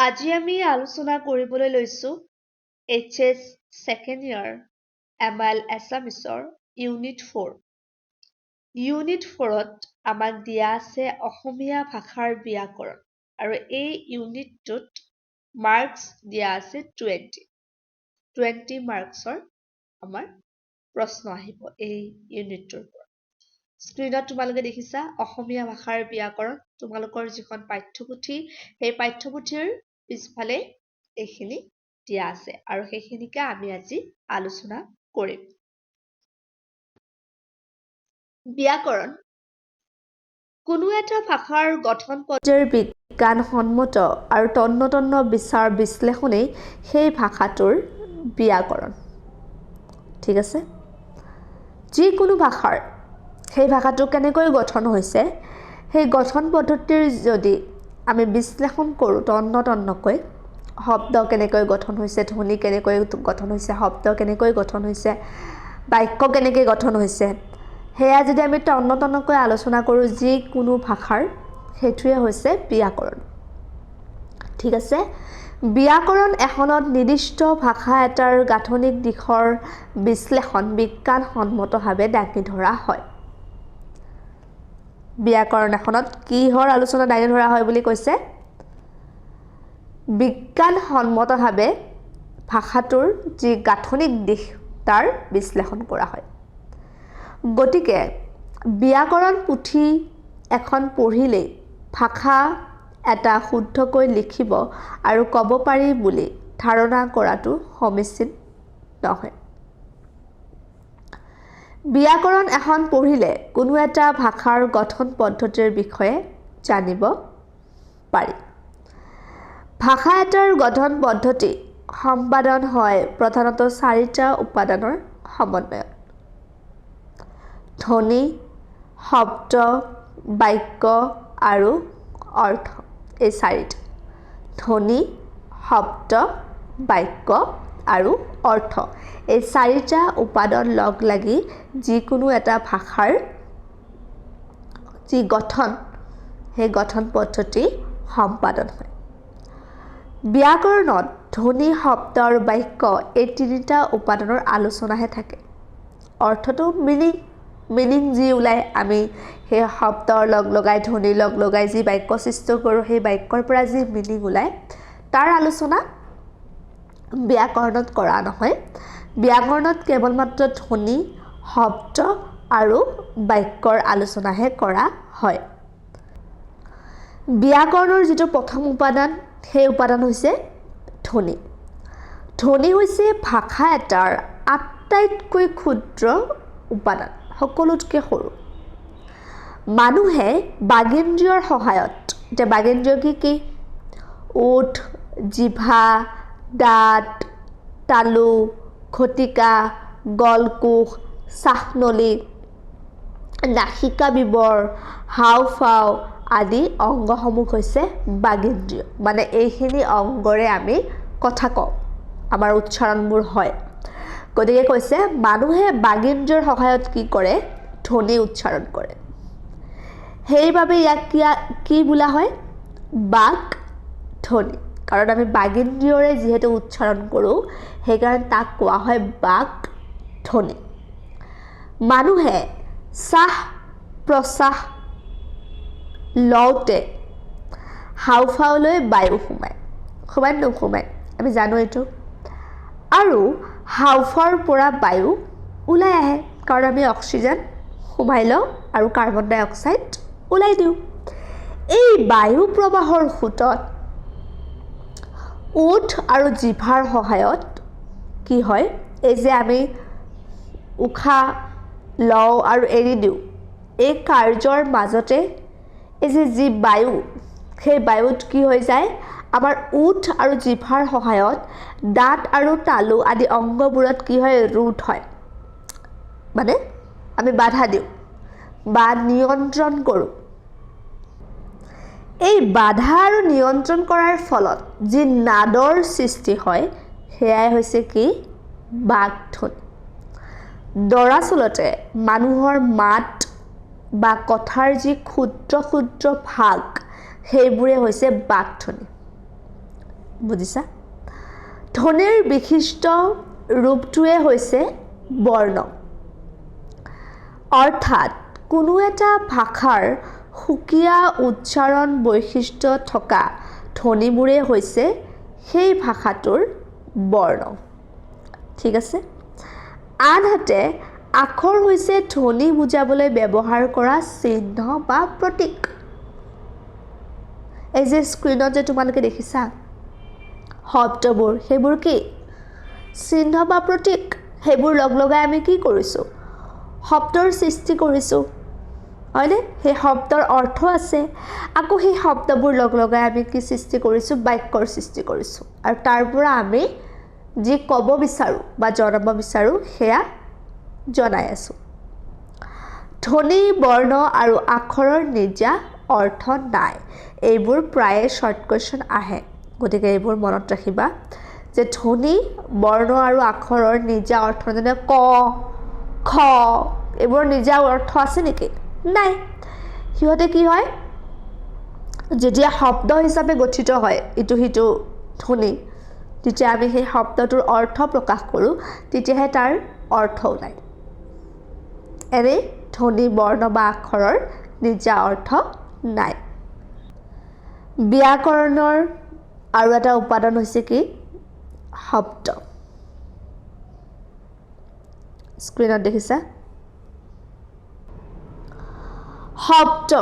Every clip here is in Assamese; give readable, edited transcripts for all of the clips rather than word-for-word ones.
আজি আমি আলোচনা কৰিবলৈ লৈছো HS ছেকেণ্ড ইয়াৰ ML এছামিছৰ ইউনিট 4। ইউনিট 4ত আমাক দিয়া আছে অসমীয়া ভাষাৰ ব্যাকৰণ আৰু এই ইউনিটটোত মাৰ্কস দিয়া আছে 20 মাৰ্কসৰ আমাৰ প্ৰশ্ন আহিব এই ইউনিটটোৰ পৰা। স্ক্ৰীনত তোমালোকে দেখিছা অসমীয়া ভাষাৰ ব্যাকৰণ, তোমালোকৰ যিখন পাঠ্যপুথি সেই পাঠ্যপুথিৰ পিছফালে এইখিনি দিয়া আছে আৰু সেইখিনিকে আমি আজি আলোচনা কৰিম। ব্যাকৰণ কোনো এটা ভাষাৰ গঠন পৰ্যায়ৰ বিজ্ঞানসন্মত আৰু তন্ন বিচাৰ বিশ্লেষণেই সেই ভাষাটোৰ ব্যাকৰণ। ঠিক আছে, যিকোনো ভাষাৰ সেই ভাষাটো কেনেকৈ গঠন হৈছে সেই গঠন পদ্ধতিৰ যদি আমি বিশ্লেষণ কৰোঁ তন্নকৈ, শব্দ কেনেকৈ গঠন হৈছে, ধ্বনি কেনেকৈ গঠন হৈছে, শব্দ কেনেকৈ গঠন হৈছে, বাক্য কেনেকৈ গঠন হৈছে, সেয়া যদি আমি তন্নকৈ আলোচনা কৰোঁ যিকোনো ভাষাৰ, সেইটোৱে হৈছে ব্যাকৰণ। ঠিক আছে, ব্যাকৰণ এখনত নিৰ্দিষ্ট ভাষা এটাৰ গাঁথনিক দিশৰ বিশ্লেষণ বিজ্ঞানসন্মতভাৱে দাঙি ধৰা হয়। ব্যাকৰণ এখনত কিহৰ আলোচনা দাঙি ধৰা হয় বুলি কৈছে? বিজ্ঞানসন্মতভাৱে ভাষাটোৰ যি গাঁথনিক দিশ তাৰ বিশ্লেষণ কৰা হয়। গতিকে ব্যাকৰণ পুথি এখন পঢ়িলেই ভাষা এটা শুদ্ধকৈ লিখিব আৰু ক'ব পাৰি বুলি ধাৰণা কৰাটো সমীচীন নহয়। ব্যাকৰণ এখন পঢ়িলে কোনো এটা ভাষাৰ গঠন পদ্ধতিৰ বিষয়ে জানিব পাৰি। ভাষা এটাৰ গঠন পদ্ধতি সম্পাদন হয় প্ৰধানতঃ 4টা উপাদানৰ সমন্বয়ত: ধ্বনি, শব্দ, বাক্য আৰু অৰ্থ। এই 4টা: ধ্বনি, শব্দ, বাক্য আৰু অৰ্থ। এই 4টা উপাদান লগ লাগি যিকোনো এটা ভাষাৰ যি গঠন সেই গঠন পদ্ধতি সম্পাদন হয়। ব্যাকৰণত ধ্বনি, শব্দ আৰু বাক্য এই 3টা উপাদানৰ আলোচনাহে থাকে। অৰ্থটো মিনিং যি ওলাই, আমি সেই শব্দৰ লগাই ধ্বনিৰ লগাই যি বাক্য সৃষ্টি কৰোঁ সেই বাক্যৰ পৰা যি মিনিং ওলাই তাৰ আলোচনা ব্যাকৰণত কৰা নহয়। ব্যাকৰণত কেৱল মাত্ৰ ধ্বনি, শব্দ আৰু বাক্যৰ আলোচনাহে কৰা হয়। ব্যাকৰণৰ যিটো প্ৰথম উপাদান সেই উপাদান হৈছে ধ্বনি। ধ্বনি হৈছে ভাষা এটাৰ আটাইতকৈ ক্ষুদ্ৰ উপাদান, সকলোতকৈ সৰু। মানুহে বাগেন্দ্ৰিয়ৰ সহায়ত, এতিয়া বাগেন্দ্ৰিয় কি? ওঠ, জিভা, দাঁত, তালু, ঘটিকা, গলকোষ, শ্বাসনলী, নাসিকা বিবৰ, হাওঁফাওঁ আদি অংগসমূহ হৈছে বাগেন্দ্ৰিয়। মানে এইখিনি অংগৰে আমি কথা কওঁ, আমাৰ উচ্চাৰণবোৰ হয়। গতিকে কৈছে মানুহে বাগেন্দ্ৰিয়ৰ সহায়ত কি কৰে? ধ্বনি উচ্চাৰণ কৰে। সেইবাবে ইয়াক কি বোলা হয়? বাক ধ্বনি। কাৰণ আমি বাগেন্দ্ৰিয়ৰে যিহেতু উচ্চাৰণ কৰোঁ সেইকাৰণে তাক কোৱা হয় বাক ধ্বনি। মানুহে শ্বাস প্ৰশ্বাস লওঁতে হাওঁফাওঁলৈ বায়ু সোমায় নোসোমায় আমি জানো এইটো, আৰু হাওঁফাওঁৰ পৰা বায়ু ওলাই আহে কাৰণ আমি অক্সিজেন সোমাই লওঁ আৰু কাৰ্বন ডাই অক্সাইড ওলাই দিওঁ। এই বায়ু প্ৰবাহৰ সোঁতত ওঠ আৰু জিভাৰ সহায়ত কি হয়? এই যে আমি উশাহ লওঁ আৰু এৰি দিওঁ, এই কাৰ্যৰ মাজতে এই যি বায়ু, সেই বায়ুত কি হৈ যায়? আমাৰ ওঠ আৰু জিভাৰ সহায়ত দাঁত আৰু তালু আদি অংগবোৰত কি হয়? ৰোধ হয়, মানে আমি বাধা দিওঁ বা নিয়ন্ত্ৰণ কৰোঁ। এই বাধা আৰু নিয়ন্ত্ৰণ কৰাৰ ফলত যি নাদৰ সৃষ্টি হয় সেয়াই হৈছে কি? বাক ধ্বনি। দৰাচলতে মানুহৰ মাত বা কথাৰ যি ক্ষুদ্ৰ ভাগ সেইবোৰে হৈছে বাক ধ্বনি। বুজিছা ধ্বনিৰ বিশিষ্ট ৰূপটোৱে হৈছে বৰ্ণ অৰ্থাৎ কোনো এটা ভাষাৰ সুকীয়া উচ্চাৰণ বৈশিষ্ট্য থকা ধ্বনিবোৰে হৈছে সেই ভাষাটোৰ বৰ্ণ ঠিক আছে আনহাতে আখৰ হৈছে ধ্বনি বুজাবলৈ ব্যৱহাৰ কৰা চিহ্ন বা প্ৰতীক এই যে স্ক্ৰীনত যে তোমালোকে দেখিছা শব্দবোৰ সেইবোৰ কি চিহ্ন বা প্ৰতীক সেইবোৰ লগাই আমি কি কৰিছো শব্দৰ সৃষ্টি কৰিছো হয়নে সেই শব্দৰ অৰ্থ আছে আকৌ সেই শব্দবোৰ লগাই আমি কি সৃষ্টি কৰিছো বাক্যৰ সৃষ্টি কৰিছো আৰু তাৰ পৰা আমি যি ক'ব বিচাৰো বা জনাব বিচাৰো সেয়া জনাই আছো ধ্বনি বৰ্ণ আৰু আখৰৰ নিজা অৰ্থ নাই এইবোৰ প্ৰায়ে শৰ্ট কোৱেশ্চন আহে গতিকে এইবোৰ মনত ৰাখিবা যে ধ্বনি বৰ্ণ আৰু আখৰৰ নিজা অৰ্থ যেনে ক খ এইবোৰ নিজা অৰ্থ আছে নেকি নাই সিহঁতে কি হয় যেতিয়া শব্দ হিচাপে গঠিত হয় ইটো হিটো ধ্বনি তেতিয়া আমি সেই শব্দটোৰ অৰ্থ প্ৰকাশ কৰো তেতিয়াহে তাৰ অৰ্থ ওলায় এনে ধ্বনি বৰ্ণ বা আখৰৰ নিজা অৰ্থ নাই ব্যাকৰণৰ আৰু এটা উপাদান হৈছে কি শব্দ স্ক্ৰীনত দেখিছা শব্দ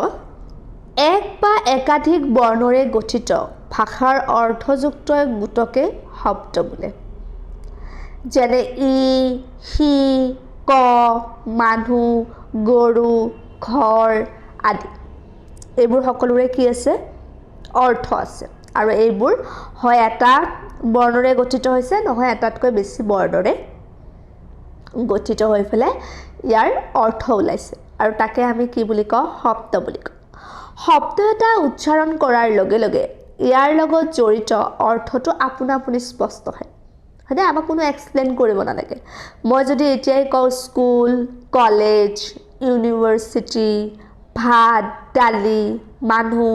এক বা একাধিক বৰ্ণৰে গঠিত ভাষাৰ অৰ্থযুক্ত এক গোটকে শব্দ বোলে যেনে ই হি ক মানুহ গৰু ঘৰ আদি এইবোৰ সকলোৰে কি আছে অৰ্থ আছে আৰু এইবোৰ হয় এটা বৰ্ণৰে গঠিত হৈছে নহয় এটাতকৈ বেছি বৰ্ণৰে গঠিত হৈ ফেলে ইয়াৰ অৰ্থ ওলাইছে আৰু তাকে আমি কি বুলি কওঁ শব্দ বুলি কওঁ শব্দ এটা উচ্চাৰণ কৰাৰ লগে লগে ইয়াৰ লগত জড়িত অৰ্থটো আপোনা আপুনি স্পষ্ট হয় হয়নে আমাক কোনো এক্সপ্লেইন কৰিব নালাগে মই যদি এতিয়াই কওঁ স্কুল কলেজ ইউনিভাৰ্চিটি ভাত দালি মানুহ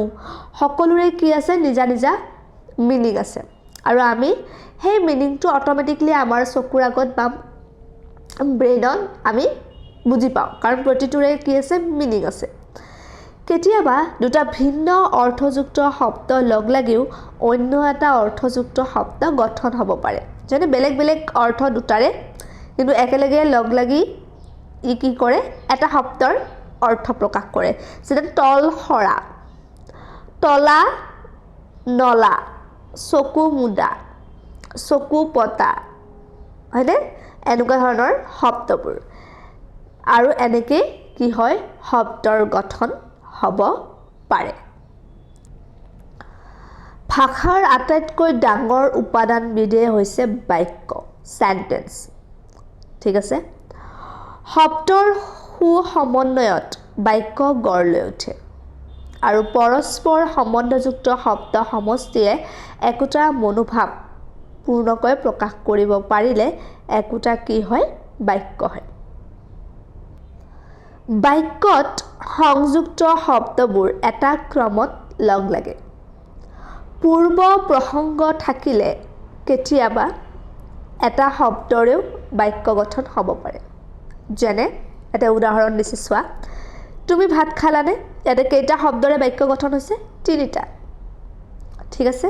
সকলোৰে কি আছে নিজা নিজা মিনিং আছে আৰু আমি সেই মিনিংটো অটোমেটিকলি আমাৰ চকুৰ আগত বা ব্ৰেইনত আমি বুজি পাওঁ কাৰণ প্ৰতিটোৰে কি আছে মিনিং আছে কেতিয়াবা দুটা ভিন্ন অৰ্থযুক্ত শব্দ লগ লাগিও অন্য এটা অৰ্থযুক্ত শব্দ গঠন হ'ব পাৰে যেনে বেলেগ বেলেগ অৰ্থ দুটাৰে কিন্তু একেলগে লগ লাগি ই কি কৰে এটা শব্দৰ অৰ্থ প্ৰকাশ কৰে যেনে তল সৰা তলা নলা চকু মুদা চকু পতা হয়নে এনেকুৱা ধৰণৰ শব্দবোৰ আৰু এনেকৈ কি হয় শব্দৰ গঠন হ'ব পাৰে ভাষাৰ আটাইতকৈ ডাঙৰ উপাদানবিধে হৈছে বাক্য সেন্টেন্স ঠিক আছে শব্দৰ সুসমন্বয়ত বাক্য গঢ় লৈ উঠে আৰু পৰস্পৰ সম্বন্ধযুক্ত শব্দ সমষ্টিয়ে একোটা মনোভাৱ পূৰ্ণকৈ প্ৰকাশ কৰিব পাৰিলে একোটা কি হয় বাক্য হয় বাক্যত সংযুক্ত শব্দবোৰ এটা ক্ৰমত লগ লাগে পূৰ্ব প্ৰসংগ থাকিলে কেতিয়াবা এটা শব্দৰেও বাক্য গঠন হ'ব পাৰে যেনে এটা উদাহৰণ দিছে চোৱা তুমি ভাত খালানে ইয়াতে কেইটা শব্দৰে বাক্য গঠন হৈছে তিনিটা ঠিক আছে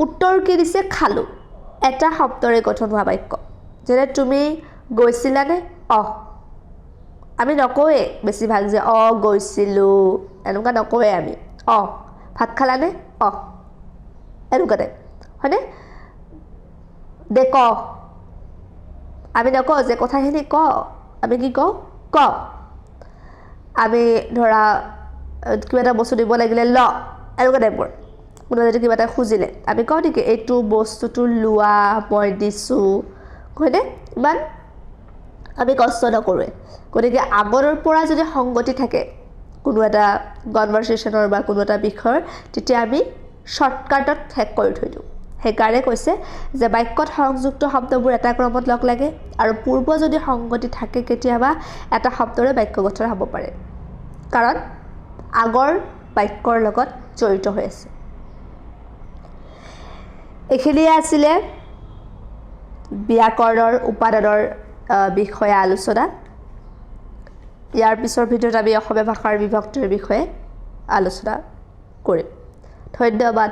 উত্তৰ কি দিছে খালো এটা শব্দৰে গঠন হোৱা বাক্য যেনে তুমি গৈছিলানে আমি নকওঁৱে বেছিভাগ যে গৈছিলোঁ এনেকুৱা নকওঁৱে আমি ভাত খালানে এনেকুৱা টাইপ হয়নে দে ক আমি নকওঁ যে কথাখিনি ক আমি কি কওঁ ক আমি ধৰা কিবা এটা বস্তু দিব লাগিলে ল এনেকুৱা টাইপৰ কোনোবাই যদি কিবা এটা খুজিলে আমি কওঁ নেকি এইটো বস্তুটো লোৱা মই দিছোঁ হয়নে ইমান আমি কষ্ট নকৰোঁৱে গতিকে আগৰৰ পৰা যদি সংগতি থাকে কোনো এটা কনভাৰচেশ্যনৰ বা কোনো এটা বিষয়ৰ তেতিয়া আমি শৰ্টকাটত শেষ কৰি থৈ দিওঁ সেইকাৰণে কৈছে যে বাক্যত সংযুক্ত শব্দবোৰ এটা ক্ৰমত লগ লাগে আৰু পূৰ্ব যদি সংগতি থাকে কেতিয়াবা এটা শব্দৰে বাক্য গঠন হ'ব পাৰে কাৰণ আগৰ বাক্যৰ লগত জড়িত হৈ আছে এইখিনিয়ে আছিলে ব্যাকৰণৰ উপাদানৰ বিষয়ে আলোচনা। ইয়াৰ পিছৰ ভিডিঅ'ত আমি অসমীয়া ভাষাৰ বিভক্তিৰ বিষয়ে আলোচনা কৰিম। ধন্যবাদ।